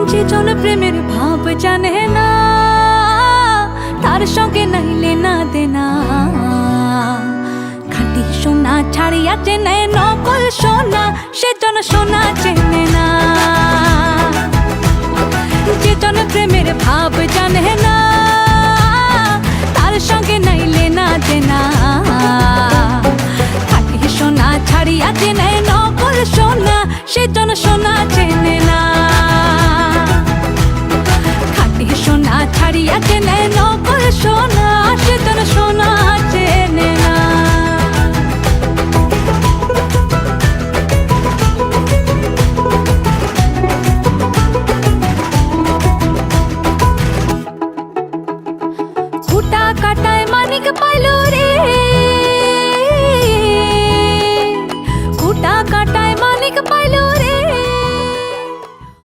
যে জন প্রেমের ভাব জানে না, তার সঙ্গে নাই লেনা দেনা। খাঁটি সোনা ছাড়িয়া চেনে নকল সোনা, সে জন সোনা চেনে না। যে জন প্রেমের ভাব জানে না, তার সঙ্গে নাই লেনা দেনা। খাঁটি সোনা ছাড়িয়া চেনে নকল সোনা, সে জন সোনা